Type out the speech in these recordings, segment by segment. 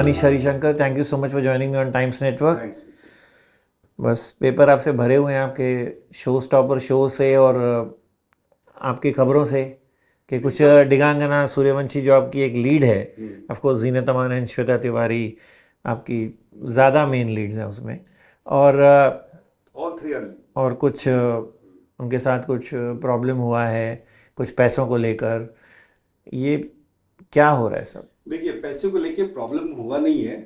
Manish Harishankar, thank you so much for joining me on times network. Thanks. बस paper आपसे भरे हुए हैं आपके शो स्टॉपर शो से और आपकी खबरों से कि कुछ डिगांगना सूर्यवंशी जो आपकी एक लीड है, of course Zeenat Aman and Shweta Tiwari आपकी ज़्यादा मेन लीड्स हैं उसमें, और ऑल थ्री आर। और कुछ उनके साथ कुछ प्रॉब्लम हुआ है कुछ पैसों को लेकर। ये क्या हो रहा है सब? देखिए, पैसे को लेके प्रॉब्लम हुआ नहीं है,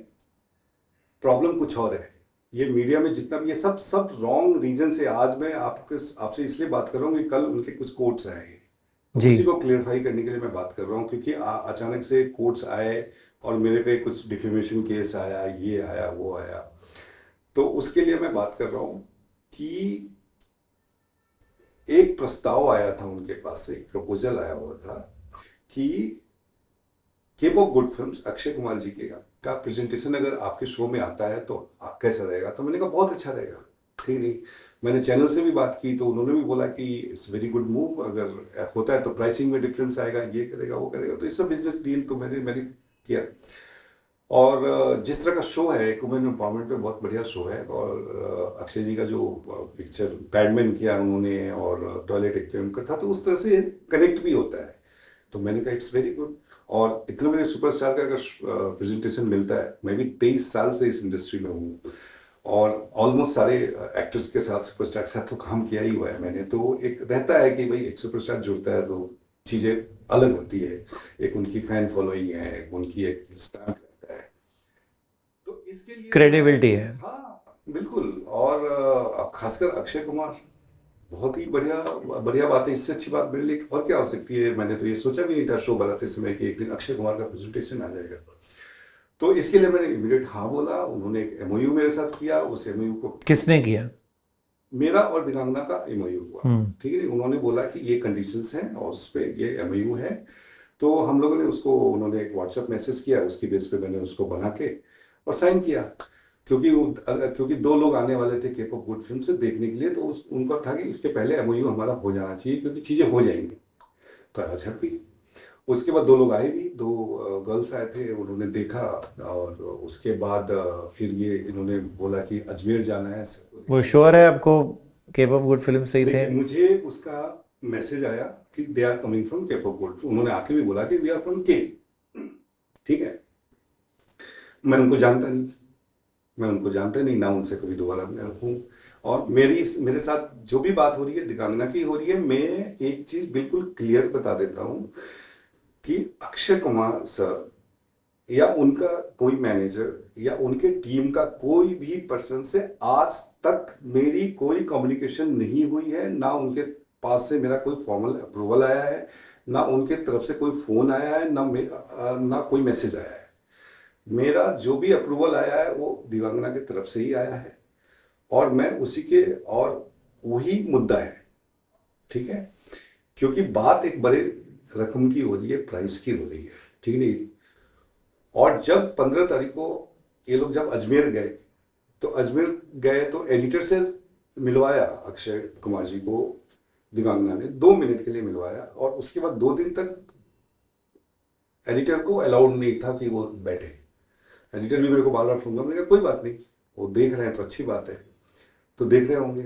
प्रॉब्लम कुछ और है। ये मीडिया में जितना भी ये सब रॉन्ग रीजन से आज मैं आपसे इसलिए बात कर रहा हूँ कि कल उनके कुछ कोट्स आए हैं, तो जी। उसी को क्लियरफाई करने के लिए मैं बात कर रहा हूँ, क्योंकि अचानक से कोट्स आए और मेरे पे कुछ डिफेमेशन केस आया, ये आया वो आया, तो उसके लिए मैं बात कर रहा हूँ कि एक प्रस्ताव आया था उनके पास से, एक प्रपोजल आया हुआ था कि Cape of Good Films Akshay Kumar ji का प्रेजेंटेशन अगर आपके शो में आता है तो कैसा रहेगा। तो मैंने कहा बहुत अच्छा रहेगा, ठीक नहीं। मैंने चैनल से भी बात की तो उन्होंने भी बोला कि इट्स वेरी गुड मूव, अगर होता है तो प्राइसिंग में डिफरेंस आएगा, ये करेगा वो करेगा, तो इट्स अ बिजनेस डील। तो मैंने किया, और जिस तरह का शो है, एक वुमेन एम्पावरमेंट पे बहुत बढ़िया शो है, और अक्षय जी का जो पिक्चर पैडमैन किया उन्होंने और टॉयलेट एक्वेरियम का था, तो उस तरह से कनेक्ट भी होता है। तो मैंने कहा इट्स वेरी गुड। और इतने बड़े सुपरस्टार का अगर प्रेजेंटेशन मिलता है, मैं भी 23 साल से इस इंडस्ट्री में हूँ और ऑलमोस्ट सारे एक्टर्स के साथ, सुपरस्टार के साथ तो काम किया ही हुआ है मैंने, तो एक रहता है कि भाई एक सुपरस्टार जुड़ता है तो चीज़ें अलग होती है, एक उनकी फैन फॉलोइंग है, उनकी एक स्टैम्प रहता है, तो इसके लिए क्रेडिबिलिटी है। हाँ बिल्कुल। और खासकर अक्षय कुमार, बहुत ही बढ़िया बढ़िया बात है। इससे अच्छी बात मेरे लिए और क्या हो सकती है। मैंने तो ये सोचा भी नहीं था शो बनाते समय कि एक दिन अक्षय कुमार का प्रेजेंटेशन आ जाएगा, तो इसके लिए मैंने इमीडिएट हाँ बोला। उन्होंने एक एमओयू मेरे साथ किया, उस एमओयू को किसने किया? मेरा और दिगांगना का एमओयू हुआ, ठीक है। उन्होंने बोला कि ये कंडीशंस हैं और उस पर ये एमओयू है, तो हम लोगों ने उसको, उन्होंने एक व्हाट्सएप मैसेज किया, उसकी बेस पे मैंने उसको बना के और साइन किया, क्योंकि 2 लोग आने वाले थे केप ऑफ गुड फिल्म से देखने के लिए, तो उनका था कि इसके पहले एमओयू हमारा हो जाना चाहिए क्योंकि चीज़ें हो जाएंगी। तो आई वाज हैप्पी। उसके बाद 2 लोग आए भी, 2 गर्ल्स आए थे, उन्होंने देखा, और उसके बाद फिर ये इन्होंने बोला कि अजमेर जाना है। वो श्योर है आपको केप ऑफ गुड फिल्म से ही थे? देखिए, मुझे उसका मैसेज आया कि they are coming from Cape of good. उन्होंने आके भी बोला कि वी आर फ्रॉम के, ठीक है। मैं उनको जानता नहीं, ना उनसे कभी दोबारा मैं हूँ। और मेरे साथ जो भी बात हो रही है दिगांगना की हो रही है, मैं एक चीज बिल्कुल क्लियर बता देता हूँ कि अक्षय कुमार सर या उनका कोई मैनेजर या उनके टीम का कोई भी पर्सन से आज तक मेरी कोई कम्युनिकेशन नहीं हुई है, ना उनके पास से मेरा कोई फॉर्मल अप्रूवल आया है, ना उनके तरफ से कोई फोन आया है, ना कोई मैसेज आया है। मेरा जो भी अप्रूवल आया है वो दिगांगना की तरफ से ही आया है, और मैं उसी के, और वही मुद्दा है, ठीक है। क्योंकि बात एक बड़े रकम की हो रही है, प्राइस की हो रही है, ठीक नहीं। और जब 15 तारीख को ये लोग जब अजमेर गए तो एडिटर से मिलवाया अक्षय कुमार जी को दिगांगना ने, 2 मिनट के लिए मिलवाया, और उसके बाद 2 दिन तक एडिटर को अलाउड नहीं था कि वो बैठे। एडिटर भी मेरे को बार बार फोन कर, मैंने कहा कोई बात नहीं, वो देख रहे हैं तो अच्छी बात है, तो देख रहे होंगे।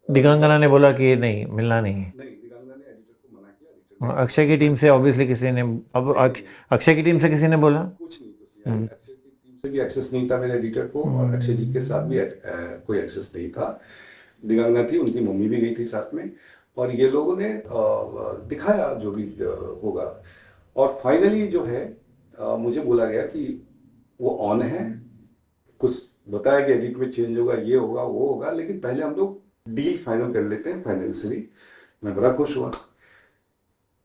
दिगांगना ने बोला कि नहीं, मिलना नहीं है। नहीं, दिगांगना ने एडिटर को मना किया। एडिटर और अक्षय की टीम से ऑब्वियसली किसी ने, अब अक्षय की टीम से किसी ने बोला कुछ नहीं, अक्षय की टीम से भी एक्सेस नहीं था मेरे एडिटर को, और अक्षय जी के साथ भी कोई एक्सेस नहीं था। दिगांगना थी, उनकी मम्मी भी गई थी साथ में, और ये लोगों ने दिखाया जो भी होगा। और फाइनली जो है मुझे बोला गया कि वो ऑन है, कुछ बताया कि एडिट में चेंज होगा, ये होगा वो होगा, लेकिन पहले हम लोग डील फाइनल कर लेते हैं फाइनेंशियली। मैं बड़ा खुश हुआ।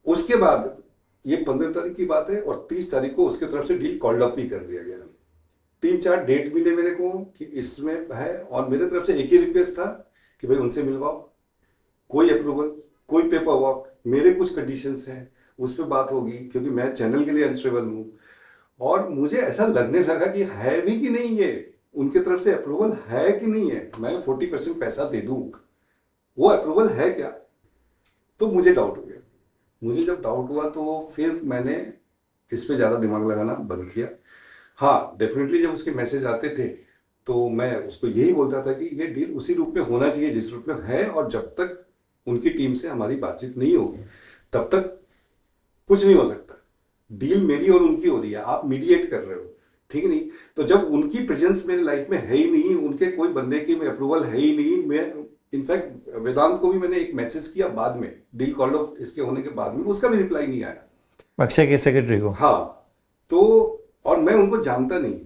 उसके बाद ये 15 तारीख की बात है, और 30 तारीख को उसके तरफ से डील कॉल्ड ऑफ भी कर दिया गया। 3-4 डेट मिले मेरे को कि इसमें है, और मेरे तरफ से एक ही रिक्वेस्ट था कि भाई उनसे मिलवाओ, कोई अप्रूवल, कोई पेपर वर्क, मेरे कुछ कंडीशंस हैं, उस पर बात होगी, क्योंकि मैं चैनल के लिए अनस्टेबल हूँ। और मुझे ऐसा लगने लगा कि है भी कि नहीं, ये उनके तरफ से अप्रूवल है कि नहीं है। मैं 40% पैसा दे दूं, वो अप्रूवल है क्या? तो मुझे डाउट हो गया। मुझे जब डाउट हुआ तो फिर मैंने इस पे ज़्यादा दिमाग लगाना बंद किया, हाँ डेफिनेटली जब उसके मैसेज आते थे तो मैं उसको यही बोलता था कि ये डील उसी रूप में होना चाहिए जिस रूप में है, और जब तक उनकी टीम से हमारी बातचीत नहीं होगी तब तक कुछ नहीं हो सकता। डील मेरी और उनकी हो रही है, आप मीडिएट कर रहे हो, ठीक है नहीं। तो जब उनकी प्रेजेंस मेरी लाइफ में है ही नहीं, उनके कोई बंदे की अप्रूवल है ही नहीं, मैं इनफैक्ट वेदांत को भी मैंने एक मैसेज किया बाद में, डील कॉल्ड ऑफ इसके होने के बाद में, उसका भी रिप्लाई नहीं आया। अक्षय के सेक्रेटरी को? हाँ, तो और मैं उनको जानता नहीं,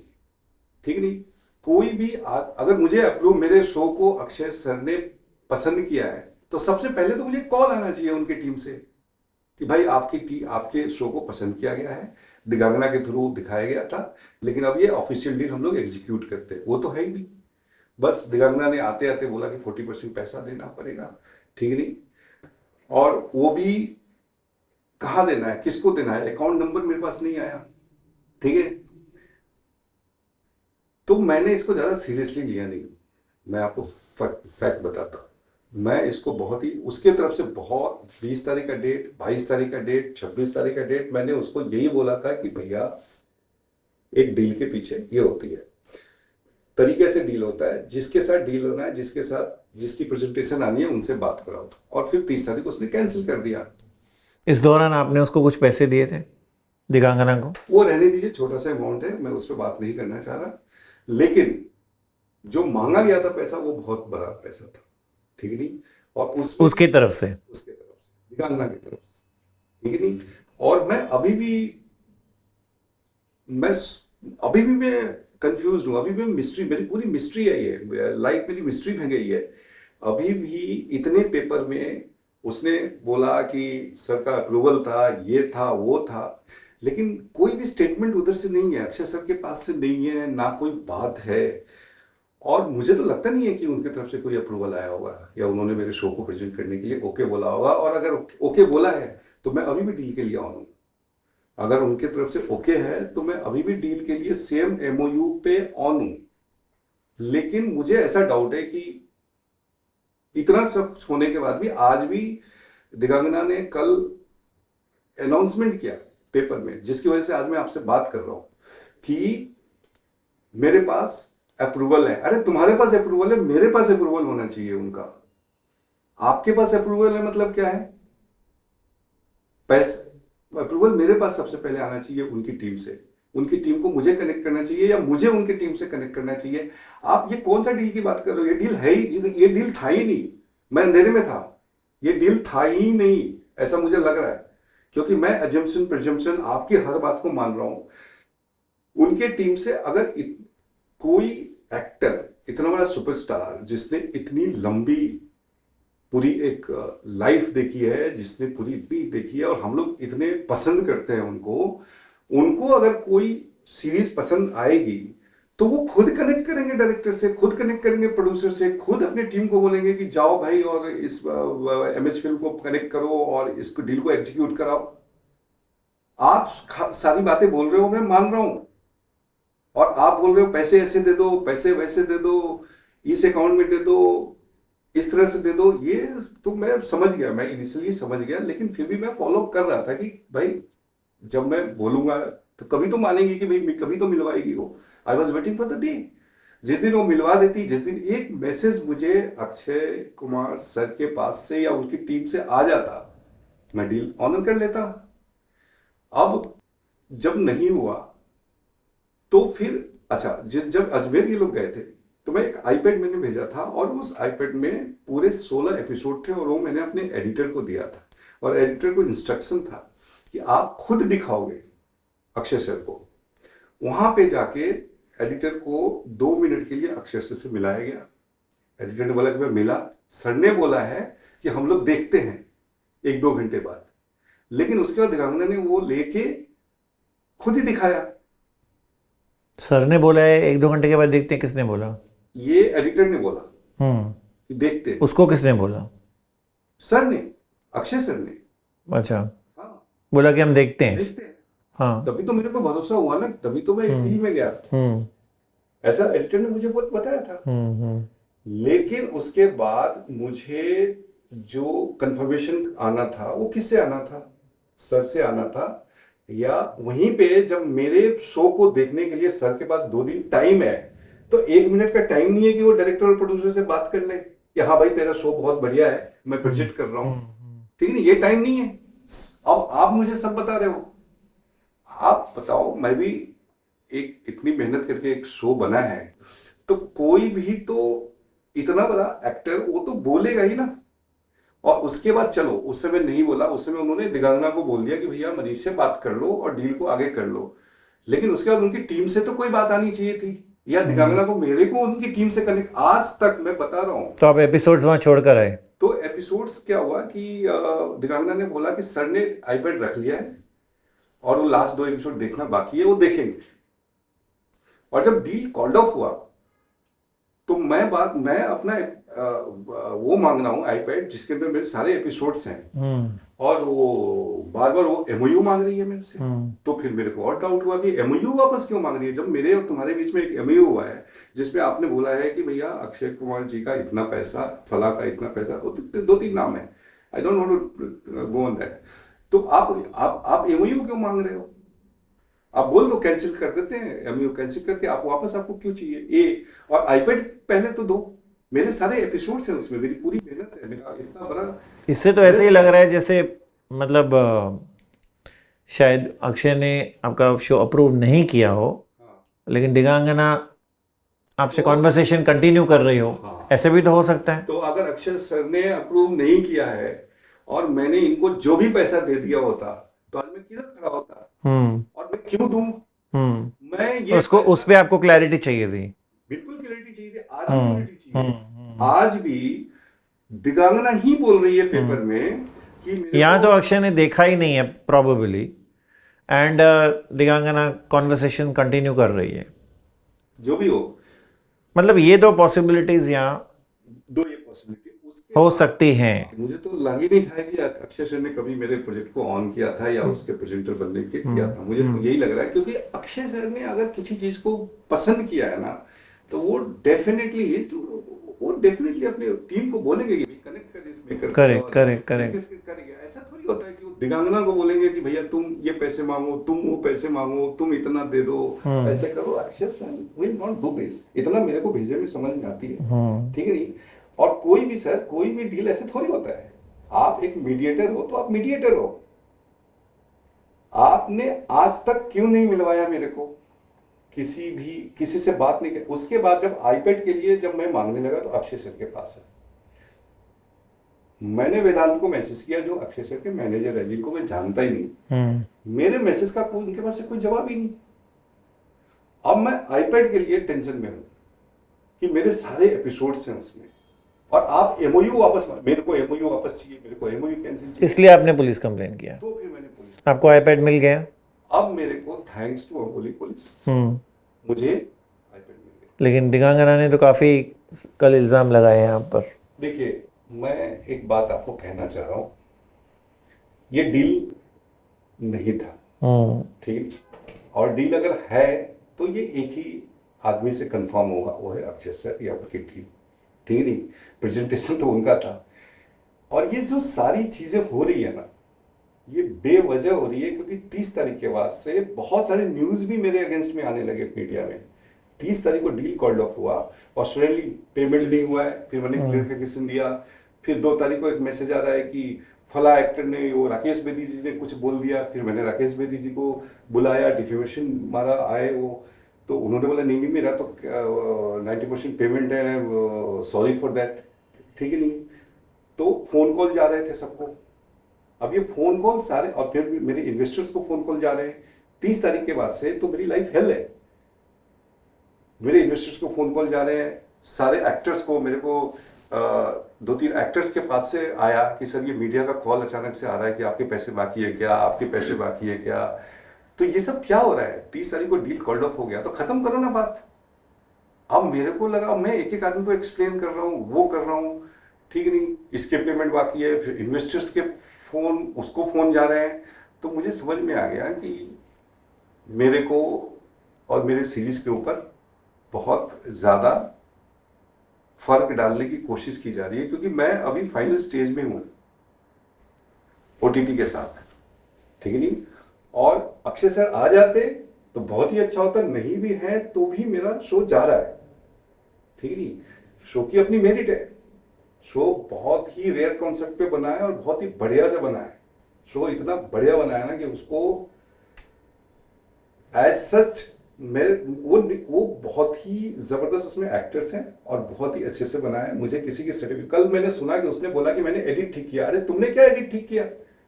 ठीक नहीं। कोई भी अगर मुझे अप्रूव, मेरे शो को अक्षय सर ने पसंद किया है तो सबसे पहले तो मुझे कॉल आना चाहिए उनकी टीम से कि भाई आपके शो को पसंद किया गया है, दिगांगना के थ्रू दिखाया गया था, लेकिन अब ये ऑफिशियल डील हम लोग एग्जीक्यूट करते हैं। वो तो है ही नहीं, बस दिगांगना ने आते आते बोला कि 40% पैसा देना पड़ेगा, ठीक नहीं। और वो भी कहाँ देना है, किसको देना है, अकाउंट नंबर मेरे पास नहीं आया, ठीक है। तो मैंने इसको ज़्यादा सीरियसली लिया नहीं, मैं आपको फैक्ट बताता हूँ। मैं इसको बहुत ही उसके तरफ से बहुत 20 तारीख का डेट, 22 तारीख का डेट, 26 तारीख का डेट, मैंने उसको यही बोला था कि भैया एक डील के पीछे ये होती है, तरीके से डील होता है, जिसके साथ डील होना है, जिसके साथ जिसकी प्रेजेंटेशन आनी है उनसे बात कराओ। और फिर 30 तारीख उसने कैंसिल कर दिया। इस दौरान आपने उसको कुछ पैसे दिए थे दिगांगना को? वो रहने दीजिए, छोटा सा अमाउंट है, मैं उस पर बात नहीं करना चाह रहा, लेकिन जो मांगा गया था पैसा वो बहुत बड़ा पैसा था, ठीक है नहीं। और उसकी तरफ से दिगांगना की तरफ से, ठीक है नहीं। और मैं अभी भी मैं कंफ्यूज हूँ, अभी भी मिस्ट्री, मेरी पूरी मिस्ट्री है, ये लाइफ मेरी मिस्ट्री में गई है। अभी भी इतने पेपर में उसने बोला कि सर का अप्रूवल था, ये था, वो था, लेकिन कोई भी स्टेटमेंट उधर से नहीं है, अक्षय सर के पास से नहीं है, ना कोई बात है। और मुझे तो लगता नहीं है कि उनकी तरफ से कोई अप्रूवल आया होगा या उन्होंने मेरे शो को प्रेजेंट करने के लिए ओके बोला होगा। और अगर ओके बोला है तो मैं अभी भी डील के लिए ऑन हूँ। अगर उनके तरफ से ओके है तो मैं अभी भी डील के लिए सेम एमओयू पे ऑन हूँ। लेकिन मुझे ऐसा डाउट है कि इतना सब होने के बाद भी आज भी दिगांगना ने कल अनाउंसमेंट किया पेपर में, जिसकी वजह से आज मैं आपसे बात कर रहा हूं कि मेरे पास अप्रूवल है। अरे तुम्हारे पास अप्रूवल है, मेरे पास अप्रूवल होना चाहिए उनका। आपके पास अप्रूवल है मतलब क्या है, पैसा अप्रूवल मेरे पास सबसे पहले आना चाहिए उनकी टीम से, उनकी टीम को मुझे कनेक्ट करना चाहिए या मुझे उनकी टीम से कनेक्ट करना चाहिए। आप ये कौन सा डील की बात कर रहे हो, ये डील है ही, ये डील था ही नहीं, मैं अंधेरे में था, ये डील था ही नहीं, ऐसा मुझे लग रहा है, क्योंकि मैं अजम्पशन प्रिजम्पशन आपकी हर बात को मान रहा हूं। उनके टीम से अगर कोई एक्टर, इतना बड़ा सुपरस्टार जिसने इतनी लंबी पूरी एक लाइफ देखी है, जिसने पूरी इतनी देखी है और हम लोग इतने पसंद करते हैं उनको अगर कोई सीरीज पसंद आएगी तो वो खुद कनेक्ट करेंगे डायरेक्टर से, खुद कनेक्ट करेंगे प्रोड्यूसर से, खुद अपनी टीम को बोलेंगे कि जाओ भाई और इस एमएच फिल्म को कनेक्ट करो और इसको डील को एग्जीक्यूट कराओ। आप सारी बातें बोल रहे हो, मैं मान रहा हूं, और आप बोल रहे हो पैसे ऐसे दे दो, पैसे वैसे दे दो, इस अकाउंट में दे दो, इस तरह से दे दो, ये तो मैं समझ गया, मैं इनिशियली समझ गया, लेकिन फिर भी मैं फॉलो कर रहा था कि भाई जब मैं बोलूंगा तो कभी तो मानेंगी कि भाई कभी तो मिलवाएगी वो। I was waiting for the day, जिस दिन वो मिलवा देती, जिस दिन एक मैसेज मुझे अक्षय कुमार सर के पास से या उनकी टीम से आ जाता, मैं डील ऑनर कर लेता। अब जब नहीं हुआ तो फिर अच्छा, जब अजमेर ये लोग गए थे तो मैं एक आईपैड मैंने भेजा था और उस आईपैड में पूरे 16 एपिसोड थे और वो मैंने अपने एडिटर को दिया था और एडिटर को इंस्ट्रक्शन था कि आप खुद दिखाओगे अक्षय सर को। वहां पे जाके एडिटर को 2 मिनट के लिए अक्षय सर से मिलाया गया। एडिटर ने बोला कि मैं मिला, सर ने बोला है कि हम लोग देखते हैं 1-2 घंटे बाद, लेकिन उसके बाद दिगांगना ने वो लेके खुद ही दिखाया। सर ने बोला है 1-2 घंटे के बाद देखते हैं, किसने बोला? ये एडिटर ने बोला कि देखते हैं। उसको किसने बोला? सर ने, अक्षय सर ने। अच्छा, हाँ, बोला कि हम देखते हैं। देखते हैं। हाँ, तभी तो मेरे को भरोसा हुआ ना, तभी तो मैं डील में गया, ऐसा एडिटर ने मुझे बहुत बताया था। लेकिन उसके बाद मुझे जो कंफर्मेशन आना था वो किससे आना था, सर से आना था या वहीं पे जब मेरे शो को देखने के लिए सर के पास 2 दिन टाइम है, तो 1 मिनट का टाइम नहीं है कि वो डायरेक्टर और प्रोड्यूसर से बात कर ले कि हाँ भाई तेरा शो बहुत बढ़िया है, मैं प्रोजेक्ट कर रहा हूँ, ठीक है ना, ये टाइम नहीं है। अब आप मुझे सब बता रहे हो, आप बताओ, मैं भी एक इतनी मेहनत करके एक शो बना है, तो कोई भी तो इतना बड़ा एक्टर वो तो बोलेगा ही ना। और उसके बाद चलो, उस समय नहीं बोला, उस समय उन्होंने दिगांगना को बोल दिया कि भैया मनीष से बात कर लो और डील को आगे कर लो, लेकिन उसके बाद उनकी टीम से तो कोई बात आनी चाहिए थी, या दिगांगना को मेरे को उनकी टीम से कनेक्ट। आज तक मैं बता रहा हूँ। तो आप एपिसोड्स वहां छोड़कर आए? तो एपिसोड्स क्या हुआ कि दिगांगना ने बोला कि सर ने आईपैड रख लिया है और वो लास्ट 2 एपिसोड देखना बाकी है, वो देखेंगे। और जब डील कॉल्ड ऑफ हुआ तो मैं अपना वो मांग रहा हूँ आईपैड जिसके अंदर मेरे सारे एपिसोड्स हैं, और वो बार बार वो एमओयू मांग रही है मेरे से। तो फिर मेरे को और डाउट हुआ कि एमओयू वापस क्यों मांग रही है, जब मेरे और तुम्हारे बीच में एक एमओयू हुआ है जिसमें आपने बोला है कि भैया अक्षय कुमार जी का इतना पैसा, फला का इतना पैसा, 2-3 नाम है, I don't want to go on that. तो आप एमओयू क्यों मांग रहे हो? आप बोल दो, कैंसिल कर देते हैं, एमओयू कैंसिल करके आप वापस, आपको क्यों चाहिए ये? और आईपैड पहले तो दो, मेरे सारे एपिसोड्स हैं उसमें, मेरी पूरी मेहनत है, मेरा इतना बड़ा। इससे तो ऐसे ही लग रहा है जैसे मतलब शायद अक्षय ने आपका शो अप्रूव नहीं किया हो, लेकिन दिगांगना आपसे कॉन्वर्सेशन कंटिन्यू कर रही हो। हाँ। ऐसे भी तो हो सकता है। तो अगर अक्षय सर ने अप्रूव नहीं किया है और मैंने इनको जो भी पैसा दे दिया होता, तो आज मैं किधर खड़ा होता, और मैं क्यों दूं? मैं ये उसको उस पे आपको क्लैरिटी चाहिए थी। बिल्कुल क्लैरिटी चाहिए थी, आज भी क्लैरिटी चाहिए। आज भी दिगांगना ही बोल रही है पेपर में कि मेरे यहाँ को, तो अक्षय ने देखा ही नहीं है probably, and Digangana conversation continue कर रही है। जो भी हो, मतलब ये दो पॉसिबिलिटीज यहाँ 2 ये पॉसिबिलिटी उसके हो सकती हैं। मुझे तो लग ही नहीं था कि अक्षय सर ने कभी मेरे प्रोजेक्ट को ऑन किया था या उसके प्रेजेंटर बनने के किया था। मुझे तो यही लग रहा है, क्योंकि अक्षय सर ने अगर किसी चीज को पसंद किया है ना, तो वो डेफिनेटली अपने टीम को बोलेंगे कि कनेक्ट कर इसमें, करेंगे। ऐसा थोड़ी होता है कि वो दिगांगना को बोलेंगे कि भैया तुम ये पैसे मांगो, तुम वो पैसे मांगो, तुम इतना दे दो, ऐसे करो। Akshay sir will not do this. इतना मेरे को भेजे में समझ में आती है, ठीक है नहीं। और कोई भी सर, कोई भी डील ऐसे थोड़ी होता है। आप एक मीडिएटर हो तो आप मीडिएटर हो। आपने आज तक क्यों नहीं मिलवाया मेरे को? किसी से बात नहीं की। उसके बाद जब आईपैड के लिए जब मैं मांगने लगा तो अक्षय सर के पास है। मैंने वेदांत को मैसेज किया, जो अक्षय सर के मैनेजर है, जिनको मैं जानता ही नहीं। मेरे मैसेज का उनके पास से कोई जवाब ही नहीं। अब मैं आईपैड के लिए टेंशन में हूं कि मेरे सारे एपिसोड्स हैं उसमें, और आप एमओयू वापस, मेरे को एमओयू वापस चाहिए, मेरे को एमओयू कैंसिल चाहिए। इसलिए आपने पुलिस कंप्लेन किया? तो फिर मैंने पुलिस, आपको आईपैड मिल गया? अब मेरे को थैंक्स टू अमोली पुलिस मुझे आईपैड मिल गया। लेकिन दिगांगना ने तो काफी कल इल्जाम लगाए हैं आप पर। देखिए, मैं एक बात आपको कहना चाह रहा हूँ, ये डील नहीं था, ठीक। और डील अगर है तो ये एक ही आदमी से कंफर्म होगा, वो है अक्षय सर या उनकी टीम, ठीक नहीं। प्रेजेंटेशन तो उनका था। और ये जो सारी चीजें हो रही है ना, ये बेवजह हो रही है, क्योंकि 30 तारीख के बाद से बहुत सारे न्यूज भी मेरे अगेंस्ट में आने लगे मीडिया में। 30 तारीख को डील कॉल्ड ऑफ हुआ और सडनली पेमेंट नहीं हुआ है, फिर मैंने क्लियरिफिकेशन दिया। फिर 2 तारीख को एक मैसेज आ रहा है कि फला एक्टर ने, वो राकेश बेदी जी ने कुछ बोल दिया। फिर मैंने राकेश बेदी जी को बुलाया, डिफेमेशन मारा, आए वो, तो उन्होंने बोला नहीं मेरा तो 90% पेमेंट है, सॉरी फॉर दैट, ठीक है नहीं। तो फोन कॉल जा रहे थे सबको। अब ये फोन कॉल सारे, और फिर भी मेरे इन्वेस्टर्स को फोन कॉल जा रहे हैं 30 तारीख के बाद से, तो मेरी लाइफ हेल है। मेरे इन्वेस्टर्स को फोन कॉल जा रहे हैं, सारे एक्टर्स को, मेरे को 2-3 एक्टर्स के पास से आया कि सर ये मीडिया का कॉल अचानक से आ रहा है कि आपके पैसे बाकी है क्या, आपके पैसे बाकी है क्या। तो ये सब क्या हो रहा है? 30 तारीख को डील कॉल्ड ऑफ हो गया तो खत्म करो ना बात। अब मेरे को लगा मैं एक आदमी को एक्सप्लेन कर रहा हूँ, वो कर रहा हूँ, ठीक नहीं, इसके पेमेंट बाकी है, फिर इन्वेस्टर्स के फोन, उसको फोन जा रहे हैं। तो मुझे समझ में आ गया कि मेरे को और मेरे सीरीज के ऊपर बहुत ज्यादा फर्क डालने की कोशिश की जा रही है, क्योंकि मैं अभी फाइनल स्टेज में हूं ओटीटी के साथ, ठीक है नहीं। और अक्षय सर आ जाते तो बहुत ही अच्छा होता, नहीं भी है तो भी मेरा शो जा रहा है, ठीक नहीं। शो की अपनी मेरिट है, शो बहुत ही रेयर कॉन्सेप्ट पे बना है और बहुत ही बढ़िया से बना है। शो इतना बढ़िया बना है ना कि उसको एज सच मेरे वो बहुत ही जबरदस्त उसमें एक्टर्स हैं और बहुत ही अच्छे से बना है। मुझे किसी की सर्टिफिकेट, कल मैंने सुना कि उसने बोला कि मैंने एडिट ठीक किया। अरे तुमने क्या एडिट ठीक किया?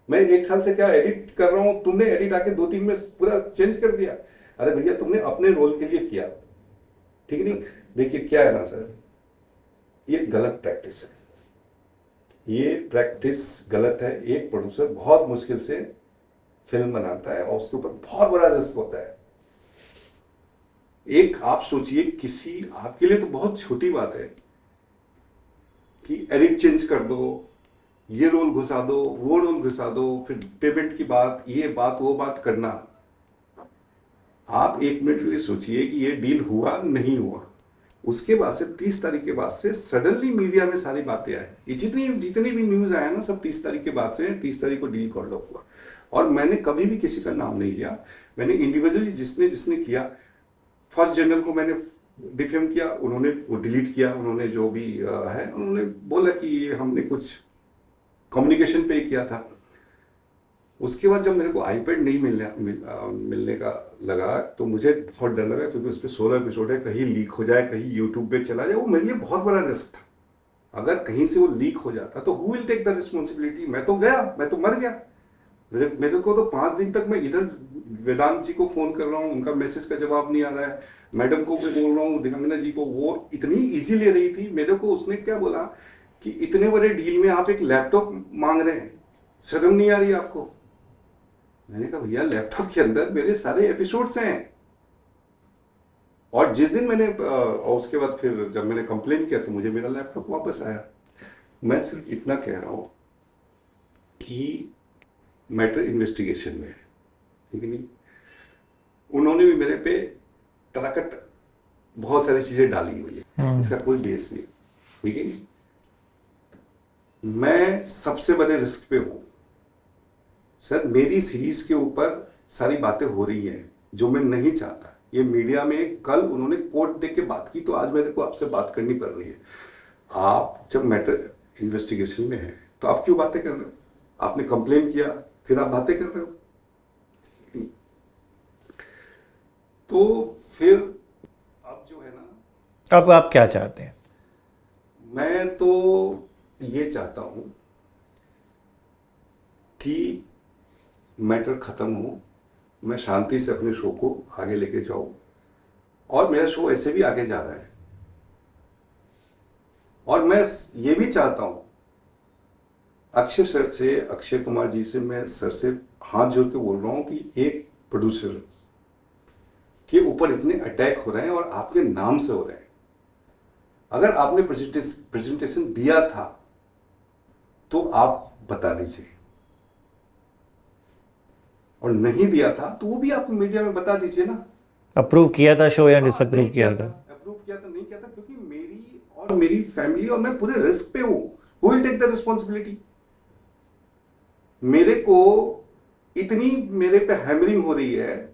मैं 1 साल से क्या एडिट कर रहा हूं, तुमने एडिट आके 2-3 में पूरा चेंज कर दिया। अरे भैया तुमने अपने रोल के लिए किया, ठीक नहीं। देखिए क्या है ना सर, ये गलत प्रैक्टिस है, ये प्रैक्टिस गलत है। एक प्रोड्यूसर बहुत मुश्किल से फिल्म बनाता है और उसके ऊपर बहुत बड़ा रिस्क होता है। एक आप सोचिए, किसी आपके लिए तो बहुत छोटी बात है कि एडिट चेंज कर दो, ये रोल घुसा दो, वो रोल घुसा दो, फिर पेमेंट की बात, ये बात वो बात करना। आप 1 मिनट के लिए सोचिए कि ये डील हुआ नहीं हुआ, उसके बाद से 30 तारीख के बाद से सडनली मीडिया में सारी बातें आई। ये जितनी भी न्यूज आया ना, सब 30 तारीख के बाद से 30 तारीख को डील कॉल अप हुआ। और मैंने कभी भी किसी का नाम नहीं लिया, मैंने इंडिविजुअली जिसने किया, फर्स्ट जनरल को मैंने डिफेम किया, उन्होंने वो डिलीट किया, उन्होंने जो भी है उन्होंने बोला कि ये हमने कुछ कम्युनिकेशन पे किया था। उसके बाद जब मेरे को आईपैड नहीं मिलने का लगा तो मुझे बहुत डर लगा, क्योंकि उस पर 16 एपिसोड है, कहीं लीक हो जाए, कहीं यूट्यूब पे चला जाए, वो मेरे लिए बहुत बड़ा रिस्क था। अगर कहीं से वो लीक हो जाता तो who will take the responsibility? मैं तो गया, मैं तो मर गया। मेरे को तो 5 दिन तक मैं इधर वेदांत जी को फोन कर रहा हूँ, उनका मैसेज का जवाब नहीं आ रहा है, मैडम को भी बोल रहा हूँ, दिगंगना जी को, वो इतनी इजी ले रही थी मेरे को। उसने क्या बोला कि इतने बड़े डील में आप एक लैपटॉप मांग रहे हैं, शर्म नहीं आ रही आपको? मैंने कहा भैया लैपटॉप के अंदर मेरे सारे एपिसोड्स हैं। और जिस दिन मैंने और उसके बाद फिर जब मैंने कंप्लेन किया तो मुझे मेरा लैपटॉप वापस आया। मैं सिर्फ इतना कह रहा हूं कि मैटर इन्वेस्टिगेशन में है, ठीक है नहीं। उन्होंने भी मेरे पे तलाकट बहुत सारी चीजें डाली हुई है, इसका कोई बेस नहीं, ठीक है। मैं सबसे बड़े रिस्क पे हूं सर। मेरी सीरीज के ऊपर सारी बातें हो रही हैं जो मैं नहीं चाहता। ये मीडिया में कल उन्होंने कोर्ट देख के बात की, तो आज मेरे को आपसे बात करनी पड़ रही है। आप जब मैटर इन्वेस्टिगेशन में है तो आप क्यों बातें कर रहे हो? आपने कंप्लेन किया, फिर आप बातें कर रहे हो। तो फिर अब जो है ना, अब आप क्या चाहते हैं? मैं तो ये चाहता हूं कि मैटर खत्म हो, मैं शांति से अपने शो को आगे लेके जाऊं। और मेरा शो ऐसे भी आगे जा रहा है। और मैं ये भी चाहता हूं, अक्षय सर से, अक्षय कुमार जी से मैं सर से हाथ जोड़ के बोल रहा हूं कि एक प्रोड्यूसर के ऊपर इतने अटैक हो रहे हैं और आपके नाम से हो रहे हैं। अगर आपने प्रेजेंटेशन दिया था तो आप बता दीजिए, और नहीं दिया था तो वो भी आप मीडिया में बता दीजिए ना। अप्रूव किया था शो या डिसअप्रूव किया था? अप्रूव किया था, नहीं किया था, क्योंकि मेरी और मेरी फैमिली और मैं पूरे रिस्क पे हूं। Who will take the responsibility? मेरे को इतनी मेरे पे हैमरिंग हो रही है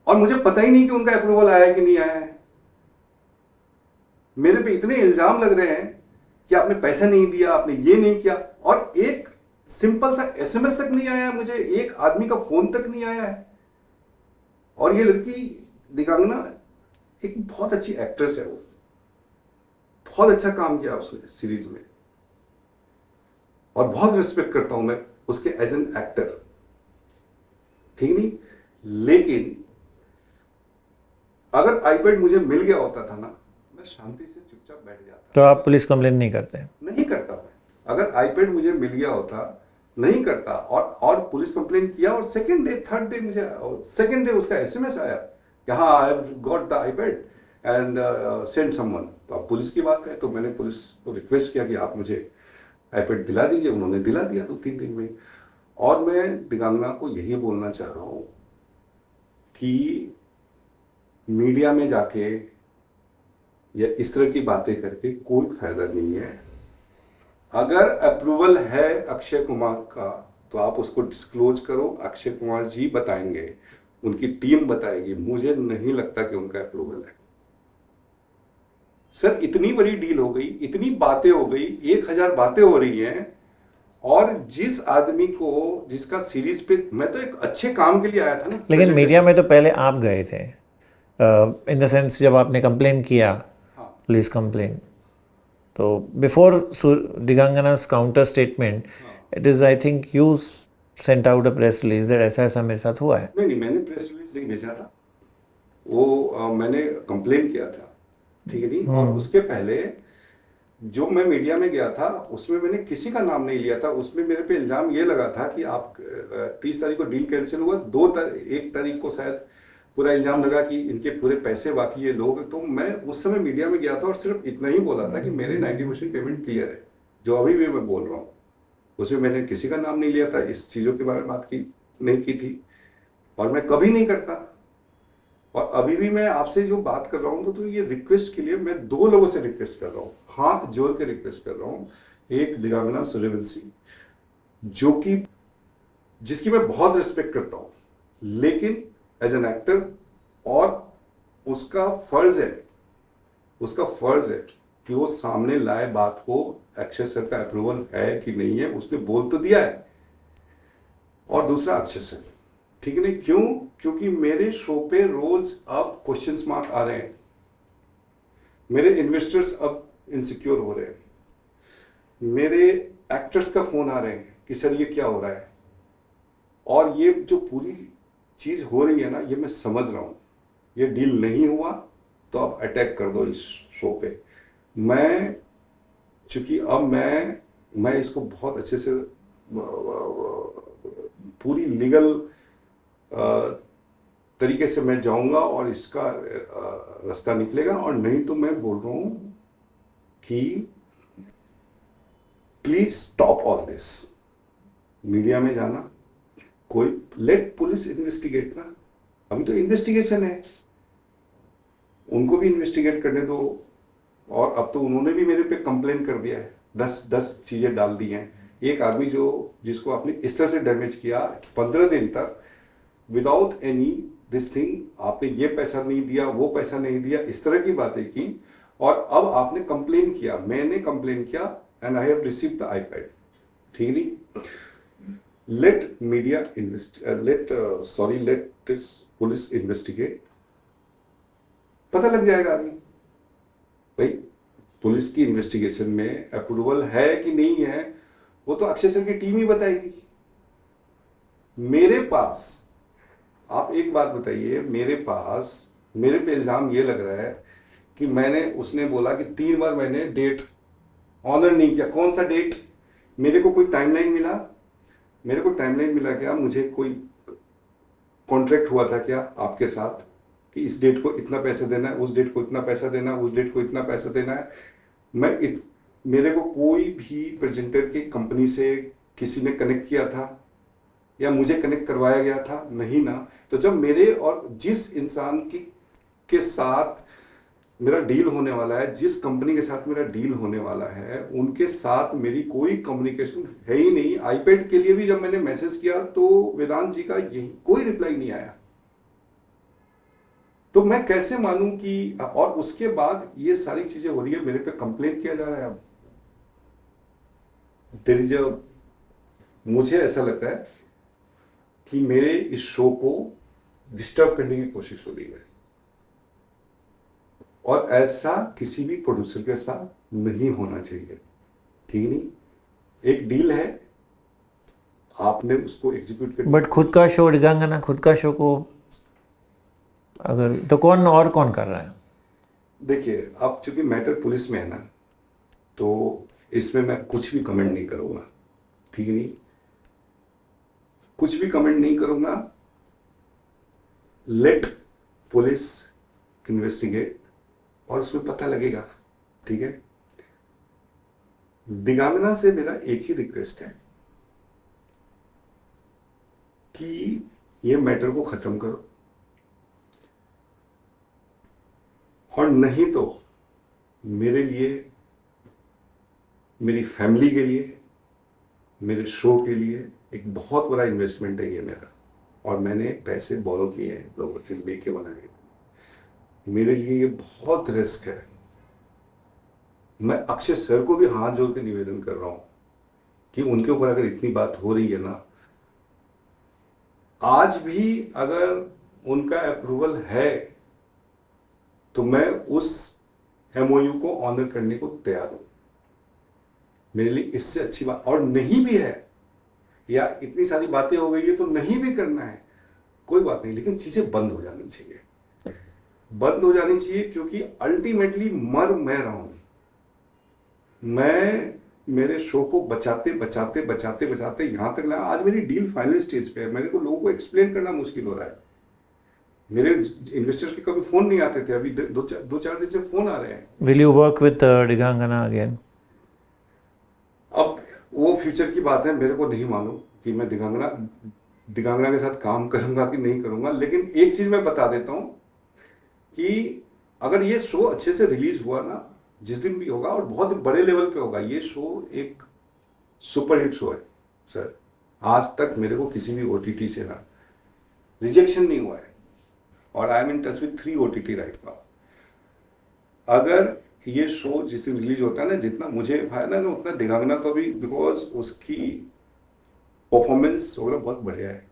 और मुझे पता ही नहीं कि उनका अप्रूवल आया है कि नहीं आया है। मेरे पे इतने इल्जाम लग रहे हैं कि आपने पैसा नहीं दिया, आपने ये नहीं किया, और एक सिंपल सा एसएमएस तक नहीं आया मुझे, एक आदमी का फोन तक नहीं आया है। और ये लड़की दिगांगना एक बहुत अच्छी एक्ट्रेस है, वो बहुत अच्छा काम किया उसने सीरीज में, और बहुत रिस्पेक्ट करता हूं मैं उसके एज एन एक्टर, ठीक नहीं। लेकिन अगर आईपैड मुझे मिल गया होता था ना, मैं शांति से चुपचाप बैठ जाता। तो आप पुलिस कंप्लेन नहीं करते? नहीं करता मैं। अगर आईपैड मुझे मिल गया होता, नहीं करता। और पुलिस कंप्लेन किया, और सेकंड डे, थर्ड डे मुझे, सेकंड डे उसका एसएमएस आया कि हाँ I have got the iPad and send someone. तो अब पुलिस की बात है, तो मैंने पुलिस को रिक्वेस्ट किया कि आप मुझे आईपैड दिला दीजिए। उन्होंने दिला दिया 2-3 दिन में। और मैं दिगांगना को यही बोलना चाह रहा हूँ कि मीडिया में जाके या इस तरह की बातें करके कोई फायदा नहीं है। अगर अप्रूवल है अक्षय कुमार का तो आप उसको डिस्क्लोज करो, अक्षय कुमार जी बताएंगे, उनकी टीम बताएगी। मुझे नहीं लगता कि उनका अप्रूवल है। सर इतनी बड़ी डील हो गई, इतनी बातें हो गई, 1000 बातें हो रही हैं, और जिस आदमी को, जिसका सीरीज पे, मैं तो एक अच्छे काम के लिए आया था ना। लेकिन मीडिया में तो पहले आप गए थे, इन द सेंस जब आपने कंप्लेन किया, हाँ। पुलिस कंप्लेन, तो बिफोर दिगंगना's counter statement, it is I think you sent out a press release that ऐसा ऐसा मेरे साथ हुआ है। नहीं नहीं, मैंने प्रेस रिलीज नहीं भेजा था, वो मैंने कंप्लेन किया था, ठीक है नहीं। और उसके पहले जो मैं मीडिया में गया था उसमें मैंने किसी का नाम नहीं लिया था। उसमें मेरे पे इल्जाम ये लगा था कि आप 30 तारीख को डील कैंसिल हुआ, 1 तारीख को शायद पूरा इल्जाम लगा कि इनके पूरे पैसे बाकी ये लोग। तो मैं उस समय मीडिया में गया था और सिर्फ इतना ही बोला था कि मेरे 90% पेमेंट क्लियर है, जो अभी भी मैं बोल रहा हूँ। उसमें मैंने किसी का नाम नहीं लिया था, इस चीज़ों के बारे में बात की नहीं की थी, और मैं कभी नहीं करता। और अभी भी मैं आपसे जो बात कर रहा हूँ तो ये रिक्वेस्ट के लिए मैं 2 लोगों से रिक्वेस्ट कर रहा हूँ, हाथ जोड़ के रिक्वेस्ट कर रहा हूँ। एक दिगंगना सूर्यवंशी, जो कि जिसकी मैं बहुत रिस्पेक्ट करता हूँ, लेकिन एज एन एक्टर, और उसका फर्ज है कि वो सामने लाए बात को, अक्षय सर का अप्रूवल है कि नहीं है, उसने बोल तो दिया है। और दूसरा अक्षय सर, ठीक है नहीं, क्यों? क्योंकि मेरे शो पे रोज अब क्वेश्चंस मार्क आ रहे हैं, मेरे इन्वेस्टर्स अब इनसिक्योर हो रहे हैं, मेरे एक्टर्स का फोन आ रहे हैं कि सर ये क्या हो रहा है। और ये जो पूरी चीज हो रही है ना, ये मैं समझ रहा हूं। ये डील नहीं हुआ तो आप अटैक कर दो इस शो पे। मैं चूंकि अब मैं इसको बहुत अच्छे से पूरी लीगल तरीके से मैं जाऊंगा और इसका रास्ता निकलेगा। और नहीं तो मैं बोल रहा हूं कि please stop all this. Media में जाना, कोई लेट पुलिस इन्वेस्टिगेट ना, अभी तो इन्वेस्टिगेशन है, उनको भी इन्वेस्टिगेट करने दो। और अब तो उन्होंने भी मेरे पे कंप्लेन कर दिया है, 10 चीजें डाल दी हैं। एक आदमी जिसको आपने इस तरह से डैमेज किया 15 दिन तक विदाउट एनी दिस थिंग, आपने ये पैसा नहीं दिया, वो पैसा नहीं दिया, इस तरह की बातें की। और अब आपने कंप्लेन किया, मैंने कंप्लेन किया, and I have received the iPad, ठीक नहीं। Let media let this police investigate, पता लग जाएगा अभी भाई पुलिस की इन्वेस्टिगेशन में अप्रूवल है कि नहीं है, वो तो अक्षय सर की टीम ही बताएगी। मेरे पास, आप एक बात बताइए, मेरे पे इल्जाम ये लग रहा है कि उसने बोला कि 3 बार मैंने डेट ऑनर नहीं किया। कौन सा डेट? मेरे को कोई टाइमलाइन मिला क्या? मुझे कोई कॉन्ट्रैक्ट हुआ था क्या आपके साथ कि इस डेट को इतना पैसा देना है, उस डेट को इतना पैसा देना है, उस डेट को इतना पैसा देना है? मेरे को कोई भी प्रेजेंटर की कंपनी से किसी ने कनेक्ट किया था या मुझे कनेक्ट करवाया गया था? नहीं ना। तो जब मेरे और जिस इंसान के साथ मेरा डील होने वाला है, जिस कंपनी के साथ मेरा डील होने वाला है, उनके साथ मेरी कोई कम्युनिकेशन है ही नहीं। आईपैड के लिए भी जब मैंने मैसेज किया तो वेदांत जी का यही कोई रिप्लाई नहीं आया। तो मैं कैसे मानूं कि, और उसके बाद ये सारी चीजें हो रही है, मेरे पे कंप्लेन किया जा रहा है। अब मुझे ऐसा लगता है कि मेरे इस शो को डिस्टर्ब करने की कोशिश हो रही है, और ऐसा किसी भी प्रोड्यूसर के साथ नहीं होना चाहिए, ठीक नहीं। एक डील है, आपने उसको एग्जीक्यूट कर, बट खुद का शो दिगंगना, खुद का शो को अगर तो कौन कर रहा है? देखिए, अब चूंकि मैटर पुलिस में है ना, तो इसमें मैं कुछ भी कमेंट नहीं करूंगा, ठीक नहीं, कुछ भी कमेंट नहीं करूंगा। लेट पुलिस इन्वेस्टिगेट और उसमें पता लगेगा, ठीक है। दिगंगना से मेरा एक ही रिक्वेस्ट है कि ये मैटर को खत्म करो, और नहीं तो मेरे लिए, मेरी फैमिली के लिए, मेरे शो के लिए एक बहुत बड़ा इन्वेस्टमेंट है ये मेरा, और मैंने पैसे बोरो किए हैं लोगों से, लेके बनाए। मेरे लिए ये बहुत रिस्क है। मैं अक्षय सर को भी हाथ जोड़ के निवेदन कर रहा हूं कि उनके ऊपर अगर इतनी बात हो रही है ना, आज भी अगर उनका अप्रूवल है तो मैं उस एमओयू को ऑनर करने को तैयार हूं। मेरे लिए इससे अच्छी बात और नहीं भी है, या इतनी सारी बातें हो गई है तो नहीं भी करना है, कोई बात नहीं, लेकिन चीजें बंद हो जानी चाहिए, बंद हो जानी चाहिए, क्योंकि अल्टीमेटली मर मैं रहा हूं। मैं मेरे शो को बचाते बचाते बचाते बचाते यहां तक लाया, आज मेरी डील फाइनल स्टेज पे है। मेरे को लोगों को एक्सप्लेन करना मुश्किल हो रहा है। मेरे इन्वेस्टर्स के कभी फोन नहीं आते थे, अभी दो चार दिन से फोन आ रहे हैं। Will you work with Digangana again? अब वो फ्यूचर की बात है, मेरे को नहीं मालूम कि मैं दिगांगना के साथ काम करूंगा कि नहीं करूंगा, लेकिन एक चीज मैं बता देता हूं कि अगर ये शो अच्छे से रिलीज हुआ ना, जिस दिन भी होगा और बहुत बड़े लेवल पे होगा, ये शो एक सुपरहिट शो है सर। आज तक मेरे को किसी भी ओटीटी से ना रिजेक्शन नहीं हुआ है, और I am in touch with 3 OTT right now. अगर ये शो जिस दिन रिलीज होता है ना, जितना मुझे फायदा ना उतना दिगांगना को भी, बिकॉज उसकी परफॉर्मेंस वगैरह बहुत बढ़िया है।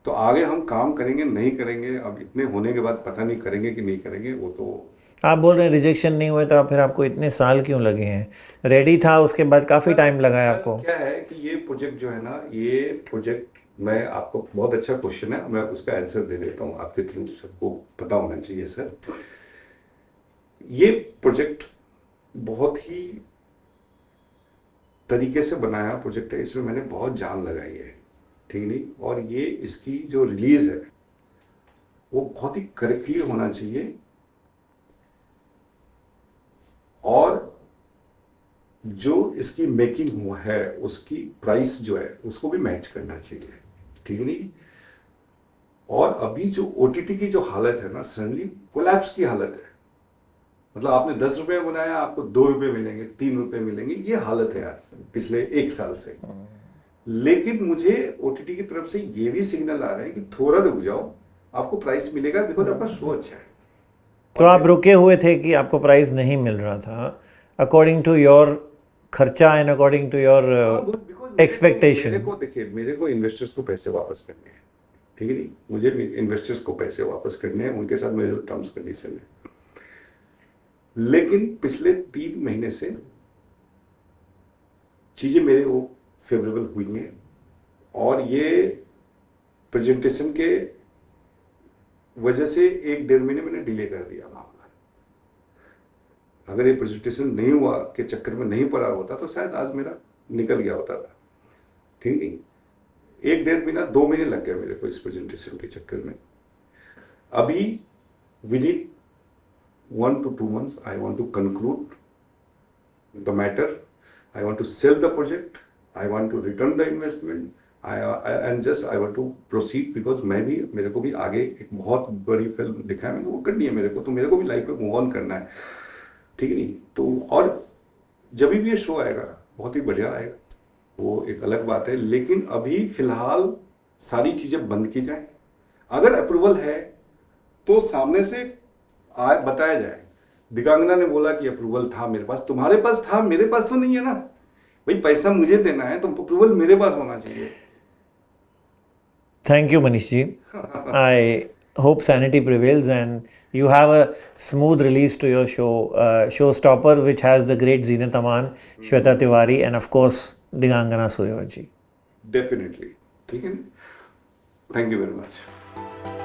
तो आगे हम काम करेंगे नहीं करेंगे, अब इतने होने के बाद पता नहीं करेंगे कि नहीं करेंगे, वो तो आप बोल रहे हैं रिजेक्शन नहीं हुए, तो फिर आपको इतने साल क्यों लगे हैं? रेडी था, उसके बाद काफ़ी टाइम लगा है आपको। क्या है कि ये प्रोजेक्ट जो है ना, ये प्रोजेक्ट, मैं आपको, बहुत अच्छा क्वेश्चन है, मैं उसका आंसर दे देता हूँ आपके थ्रू, सबको पता होना चाहिए सर। ये प्रोजेक्ट बहुत ही तरीके से बनाया प्रोजेक्ट है, इसमें मैंने बहुत जान लगाई है, ठीक नहीं, और ये इसकी जो रिलीज है वो बहुत ही करेक्टली होना चाहिए, और जो इसकी मेकिंग हुआ है उसकी प्राइस जो है उसको भी मैच करना चाहिए, ठीक नहीं। और अभी जो ओटीटी की जो हालत है ना, सडनली कोलैप्स की हालत है। मतलब आपने 10 रुपए बनाया, आपको 2 रुपए मिलेंगे, 3 रुपए मिलेंगे, ये हालत है यार पिछले 1 साल से। लेकिन मुझे ओटीटी की तरफ से ये भी सिग्नल आ रहे हैं कि थोड़ा रुक जाओ, आपको प्राइस मिलेगा, बिकॉज आपका शो अच्छा है। तो आप रुके हुए थे कि आपको प्राइस नहीं मिल रहा था, अकॉर्डिंग टू योर खर्चा and according to your expectation. देखिए, मेरे को इन्वेस्टर्स को पैसे वापस करने हैं, ठीक है नहीं, मुझे इन्वेस्टर्स को पैसे वापस करने हैं, उनके साथ मेरे टर्म्स कंडीशन है। लेकिन पिछले 3 महीने से चीजें मेरे वो फेवरेबल हुई हैं, और ये प्रेजेंटेशन के वजह से 1-1.5 महीने मैंने डिले कर दिया मामला। अगर ये प्रेजेंटेशन नहीं हुआ के चक्कर में नहीं पड़ा होता तो शायद आज मेरा निकल गया होता था, ठीक नहीं। 1-1.5 महीना, 2 महीने लग गए मेरे को इस प्रेजेंटेशन के चक्कर में। अभी with in 1 to 2 months I want to conclude the matter. I want to sell the project. I want to return the investment. And just I want to proceed, because मेरे को भी आगे एक बहुत बड़ी फिल्म दिखा है, मैंने वो करनी है मेरे को, तो मेरे को भी लाइफ में मूव ऑन करना है, ठीक है नहीं। तो और जब भी ये शो आएगा बहुत ही बढ़िया आएगा, वो एक अलग बात है। लेकिन अभी फिलहाल सारी चीजें बंद की जाए, अगर अप्रूवल है तो सामने से बताया जाए। दिगांगना ने बोला कि अप्रूवल था मेरे पास, तुम्हारे पास था, मेरे पास तो नहीं है ना भाई, पैसा मुझे देना है तो अप्रूवल मेरे पास होना चाहिए। Thank you, Manish ji. I hope sanity prevails and you have a smooth release to your show, Showstopper, which has the great Zeenat Aman, Shweta Tiwari, and of course, Digangana Suryavanshi. Definitely. ठीक है, thank you very much.